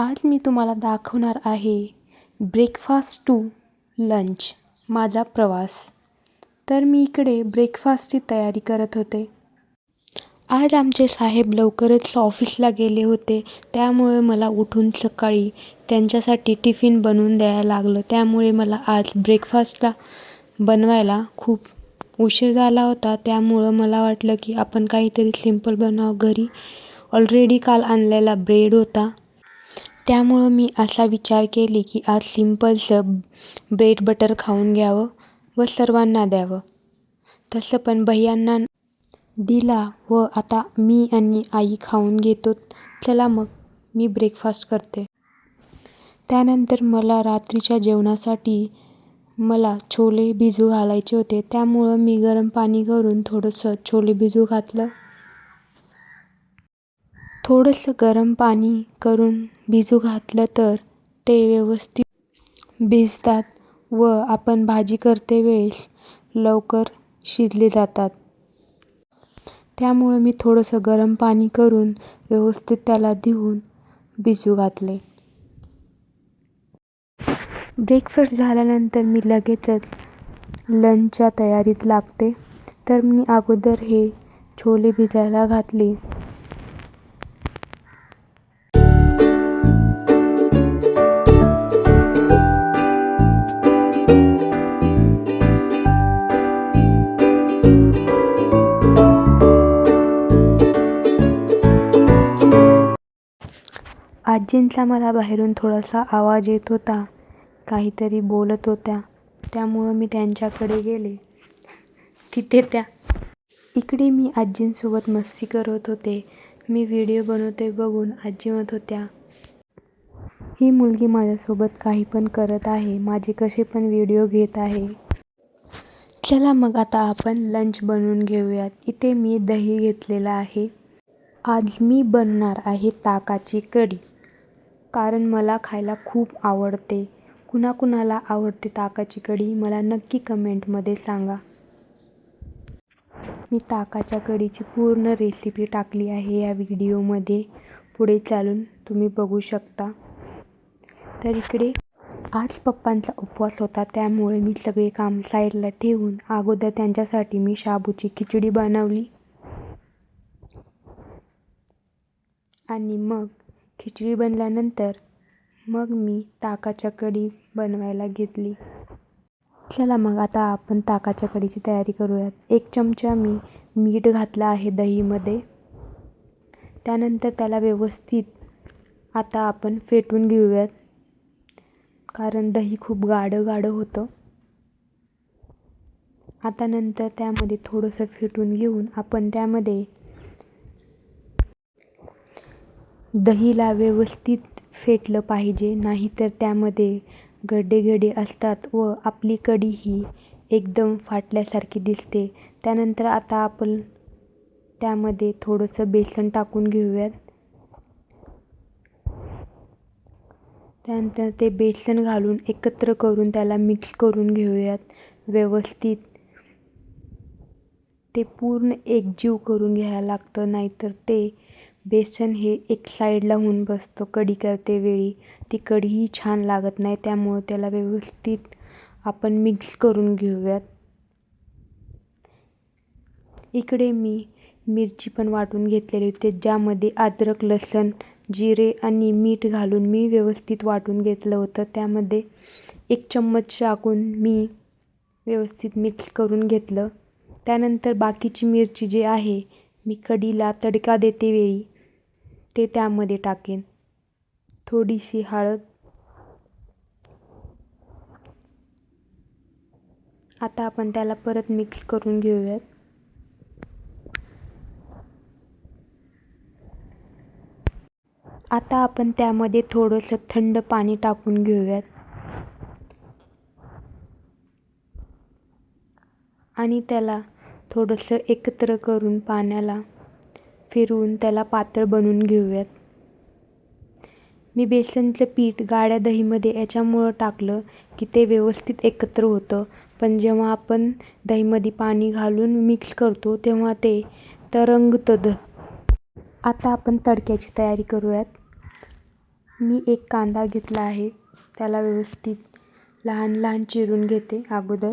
आज मी तुम्हाला दाखवणार आहे ब्रेकफास्ट टू लंच माझा प्रवास. तर मी इकडे ब्रेकफास्टची तयारी करत होते. आज आमचे साहेब लवकरच ऑफिसला गेले होते, त्यामुळे मला उठून सकाळी त्यांच्यासाठी टिफिन बनवून द्यायला लागलं. त्यामुळे मला आज ब्रेकफास्टला बनवायला खूप उशीर झाला होता. त्यामुळं मला वाटलं की आपण काहीतरी सिंपल बनवावं. घरी ऑलरेडी काल आणलेला ब्रेड होता, त्यामुळं मी असा विचार केले की आज सिंपलचं ब्रेड बटर खाऊन घ्यावं व सर्वांना द्यावं. तसं पण भैयांना दिला व आता मी आणि आई खाऊन घेतो. चला मग मी ब्रेकफास्ट करते. त्यानंतर मला रात्रीच्या जेवणासाठी मला छोले भिजू घालायचे होते, त्यामुळं मी गरम पाणी करून थोडंसं छोले भिजू घातलं. थोडंसं गरम पाणी करून भिजू घातलं तर ते व्यवस्थित भिजतात व आपण भाजी करते वेळेस लवकर शिजले जातात. त्यामुळे मी थोडंसं गरम पाणी करून व्यवस्थित त्याला धुवून भिजू घातले. ब्रेकफास्ट झाल्यानंतर मी लगेचच लंचच्या तयारीत लागते. तर मी अगोदर हे छोले भिजायला घातले. आजींचा मला बाहेरून थोडासा आवाज येत होता, काहीतरी बोलत होत्या, त्यामुळं मी त्यांच्याकडे गेले. तिथे त्या इकडे मी आजींसोबत मस्ती करत होते. मी व्हिडिओ बनवते बघून आजी म्हणत होत्या, ही मुलगी माझ्यासोबत काही पण करत आहे, माझे कसे पण व्हिडिओ घेत आहे. चला मग आता आपण लंच बनवून घेऊयात. इथे मी दही घेतलेला आहे. आज मी बनवणार आहे ताकाची कढी, कारण मला खायला खूप आवडते. कुणाकुणाला आवडते ताकाची कढी मला नक्की कमेंटमध्ये सांगा. मी ताकाच्या कढीची पूर्ण रेसिपी टाकली आहे या व्हिडिओमध्ये, पुढे चालून तुम्ही बघू शकता. तर इकडे आज पप्पांचा उपवास होता, त्यामुळे मी सगळे काम साईडला ठेवून अगोदर त्यांच्यासाठी मी शाबूची खिचडी बनवली आणि मग खिचडी बनल्यानंतर मग मी ताकाच्या कढी बनवायला घेतली. चला मग आता आपण ताकाच्या कढीची तयारी करूयात. 1 चमचा मी मीठ घातलं आहे दहीमध्ये. त्यानंतर त्याला व्यवस्थित आता आपण फेटून घेऊयात, कारण दही खूप गाढं होतं. आता नंतर त्यामध्ये थोडंसं फेटून घेऊन आपण त्यामध्ये दहीला व्यवस्थित फेटलं पाहिजे, नाहीतर त्यामध्ये गड्डे असतात व आपली कढी ही एकदम फाटल्यासारखी दिसते. त्यानंतर आता आपण त्यामध्ये थोडंसं बेसन टाकून घेऊयात. त्यानंतर ते बेसन घालून एकत्र करून त्याला मिक्स करून घेऊयात व्यवस्थित. ते पूर्ण एकजीव करून घ्यायला लागतं, नाहीतर ते बेसन हे एक साईडला होऊन बसतं. कढी करते वेळी ती कढीही छान लागत नाही, त्यामुळं त्याला व्यवस्थित आपण मिक्स करून घेऊयात. इकडे मी मिरची पण वाटून घेतलेली होती, ज्यामध्ये अद्रक, लसूण, जिरे आणि मीठ घालून मी व्यवस्थित वाटून घेतलं होतं. त्यामध्ये 1 चम्मच टाकून मी व्यवस्थित मिक्स करून घेतलं. त्यानंतर बाकीची मिरची जी आहे मी कढीला तडका देते वेळी ते त्यामध्ये टाकेन. थोडीशी हळद. आता आपण त्याला परत मिक्स करून घेऊयात. आता आपण त्यामध्ये थोडंसं थंड पाणी टाकून घेऊयात आणि त्याला थोडंसं एकत्र करून पाण्याला फिरवून त्याला पातळ बनवून घेऊयात. मी बेसनचं पीठ गाढ्या दहीमध्ये याच्यामुळं टाकलं की ते व्यवस्थित एकत्र होतं, पण जेव्हा आपण दहीमध्ये पाणी घालून मिक्स करतो तेव्हा ते तरंगतं. आता आपण तडक्याची तयारी करूयात. मी एक कांदा घेतला आहे, त्याला व्यवस्थित लहान लहान चिरून घेते अगोदर.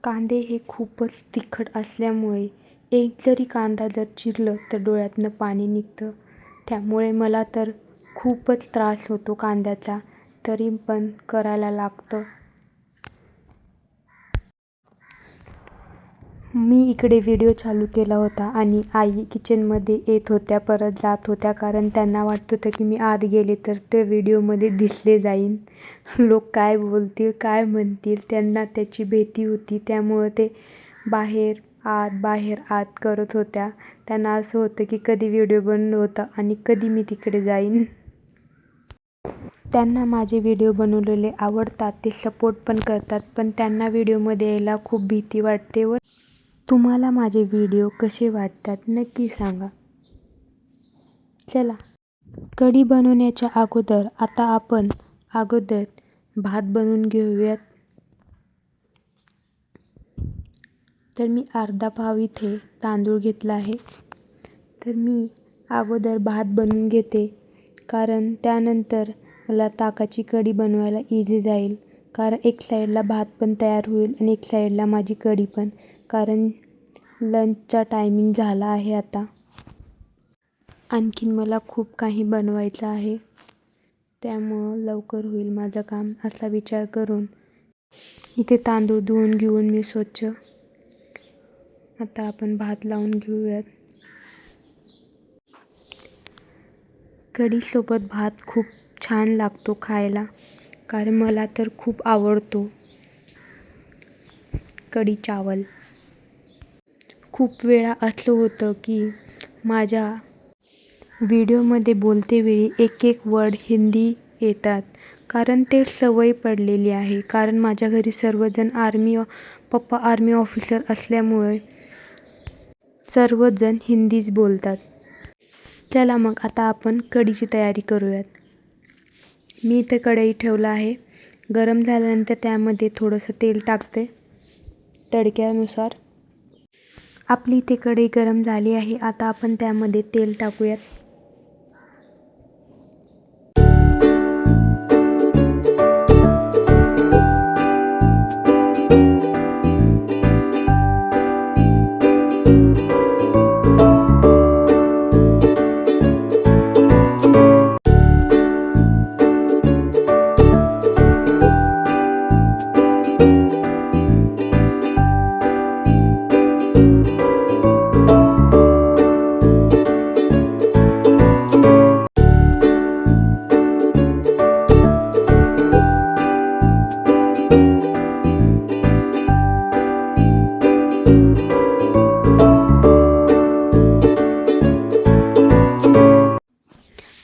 कांदे हे खूपच तिखट असल्यामुळे एक जरी कांदा जर चिरलं तर डोळ्यातनं पाणी निघतं. त्यामुळे मला तर खूपच त्रास होतो कांद्याचा, तरी पण करायला लागतं. मी इकडे व्हिडिओ चालू केला होता आणि आई किचनमध्ये येत होत्या, परत जात होत्या, कारण त्यांना वाटत होतं की मी आत गेले तर ते व्हिडिओमध्ये दिसले जाईन. लोक काय बोलतील, काय म्हणतील, त्यांना त्याची भीती होती. त्यामुळं ते बाहेर आत बाहेर आत करत होत्या. त्यांना असं होतं की कधी व्हिडिओ बंद होता आणि कधी मी तिकडे जाईन. त्यांना माझे व्हिडिओ बनवलेले आवडतात, ते सपोर्ट पण करतात, पण त्यांना व्हिडिओमध्ये यायला खूप भीती वाटते. व तुम्हाला माझे व्हिडिओ कसे वाटतात नक्की सांगा. चला, कढी बनवण्याच्या अगोदर आता आपण भात बनवून घेऊयात. तर मी अर्धा पाव इथे तांदूळ घेतला आहे. तर मी अगोदर भात बनवून घेते, कारण त्यानंतर मला ताकाची कढी बनवायला इझी जाईल. कारण एक साईडला भात पण तयार होईल आणि एक साईडला माझी कढी पण, कारण लंचचा टायमिंग झाला आहे आता. आणखीन मला खूप काही बनवायचं आहे, त्यामुळं लवकर होईल माझं काम असा विचार करून इथे तांदूळ धुवून घेऊन मी स्वच्छ. आता आपण भात लावून घेऊयात. कढीसोबत भात खूप छान लागतो खायला, कारण मला तर खूप आवडतो कढी चावल. खूप वेळा असं होतं की माझ्या व्हिडिओमध्ये बोलतेवेळी एक एक वर्ड हिंदी येतात, कारण ते सवय पडलेली आहे. कारण माझ्या घरी सर्वजण पप्पा आर्मी ऑफिसर असल्यामुळे सर्वजण हिंदीच बोलतात. चला मग आता आपण कढीची तयारी करूयात. मी इथे कढई ठेवला आहे. गरम झाल्यानंतर त्यामध्ये थोडंसं तेल टाकते तडक्यानुसार. आपली इथे कढई गरम झाली आहे. आता आपण त्यामध्ये तेल टाकूयात.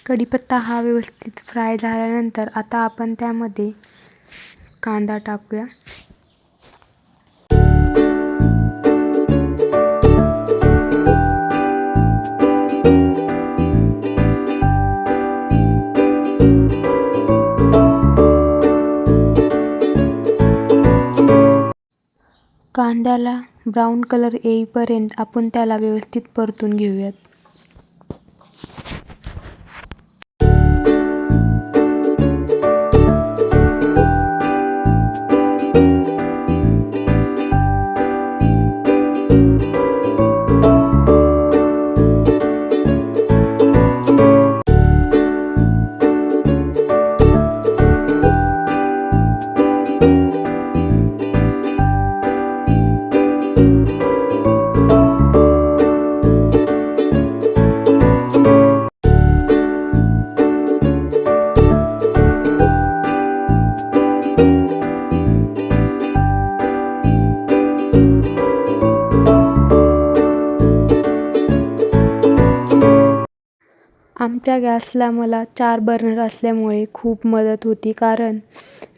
कढीपत्ता हा व्यवस्थित फ्राय झाल्यानंतर आता आपण त्यामध्ये कांदा टाकूया. कांद्याला ब्राऊन कलर येईपर्यंत आपण त्याला व्यवस्थित परतून घेऊयात. आमच्या गॅसला मला 4 बर्नर असल्यामुळे खूप मदत होती, कारण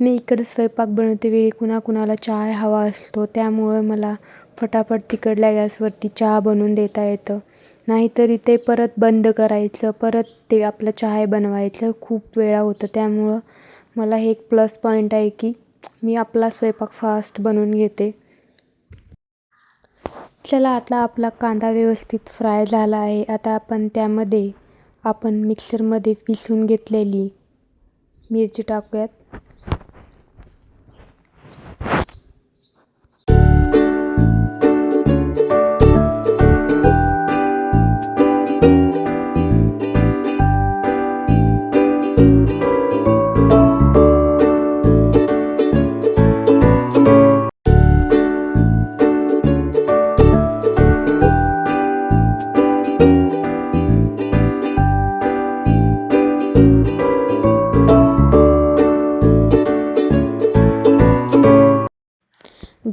मी इकडे स्वयंपाक बनवते वेळी कुणाकुणाला चहा हवा असतो. त्यामुळं मला फटाफट तिकडल्या गॅसवरती चहा बनवून देता येतं. नाहीतरी ते परत बंद करायचं, परत ते आपलं चहा बनवायचं खूप वेळा होतं. त्यामुळं मला हे एक प्लस पॉईंट आहे की मी आपला स्वयंपाक फास्ट बनवून घेते. चला, आता आपला कांदा व्यवस्थित फ्राय झाला आहे. आता आपण मिक्सरमध्ये पिसून घेतलेली मिरची टाकूयात.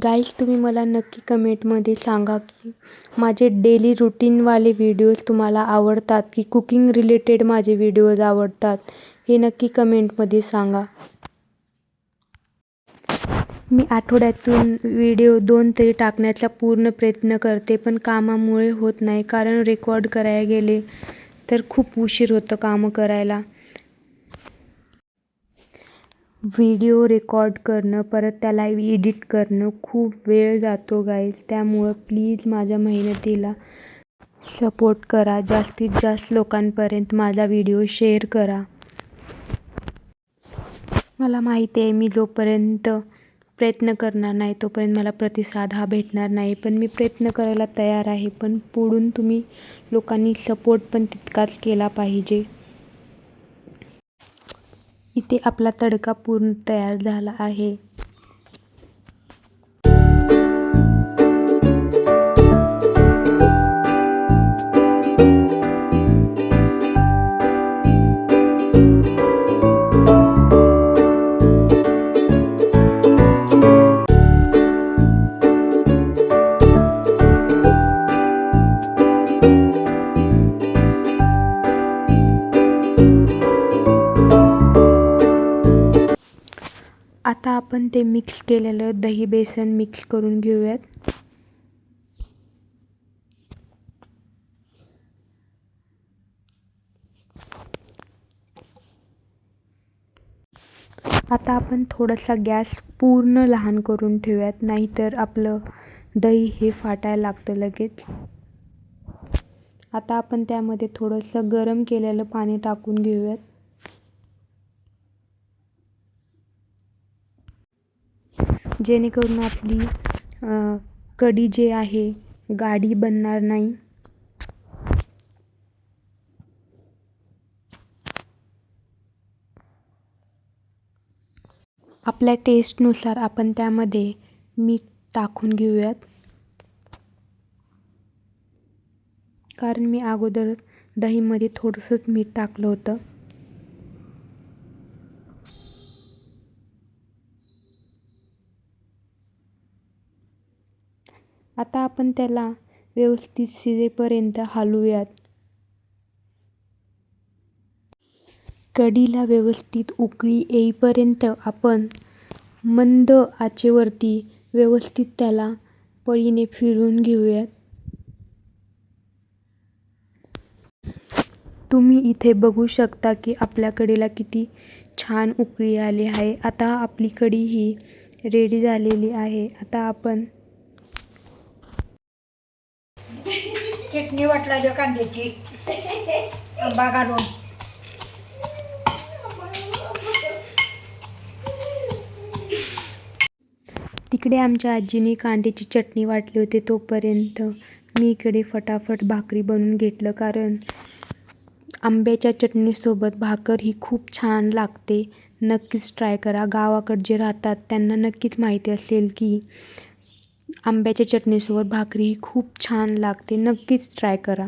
गाईज, तुम्ही मला नक्की कमेंटमध्ये सांगा की माझे डेली रुटीनवाले व्हिडिओज तुम्हाला आवडतात की कुकिंग रिलेटेड माझे व्हिडिओज आवडतात, हे नक्की कमेंटमध्ये सांगा. मी आठवड्यातून व्हिडिओ 2 तरी टाकण्याचा पूर्ण प्रयत्न करते, पण कामामुळे होत नाही. कारण रेकॉर्ड करायला गेले तर खूप उशीर होतं कामं करायला. व्हिडिओ रेकॉर्ड करणं, परत त्याला एडिट करणं खूप वेळ जातो गाईज. त्यामुळं प्लीज माझ्या मेहनतीला सपोर्ट करा. जास्तीत जास्त लोकांपर्यंत माझा व्हिडिओ शेअर करा. मला माहिती आहे मी जोपर्यंत प्रयत्न करणार नाही तोपर्यंत मला प्रतिसाद हा भेटणार नाही. पण मी प्रयत्न करायला तयार आहे. पण पुढून तुम्ही लोकांनी सपोर्ट पण तितकाच केला पाहिजे. इथे आपला तडका पूर्ण तयार झाला आहे. आता आपण ते मिक्स केलेलं दही बेसन मिक्स करून घेऊयात. आता आपण थोडासा गॅस पूर्ण लहान करून ठेवूयात, नाहीतर आपलं दही हे फाटायला लागतं लगेच. आता आपण त्यामध्ये थोडंसं गरम केलेलं पाणी टाकून घेऊयात. जेणेकरून आपली कढी जे आहे गाढी बनणार नाही. आपल्या टेस्टनुसार आपण त्यामध्ये मीठ टाकून घेऊयात. कारण मी अगोदर दहीमध्ये थोडंसंच मीठ टाकलं होतं. आता आपण त्याला व्यवस्थित शिजेपर्यंत हलवूयात. कढीला व्यवस्थित उकळी येईपर्यंत आपण मंद आचेवरती व्यवस्थित त्याला पळीने फिरवून घेऊयात. तुम्ही इथे बघू शकता की आपल्या कढीला किती छान उकळी आली आहे. आता आपली कढी ही रेडी झालेली आहे. आता आपण चटणी वाटला जो कांद्याची आंबा घालून तिकडे आमच्या आजीने कांद्याची चटणी वाटली होती, तोपर्यंत मी इकडे फटाफट भाकरी बनवून घेतलं. कारण आंब्याच्या चटणीसोबत भाकर ही खूप छान लागते. नक्कीच ट्राय करा. गावाकडे जे राहतात त्यांना नक्कीच माहिती असेल की आंब्याच्या चटणीसोबत भाकरी ही खूप छान लागते. नक्कीच ट्राय करा.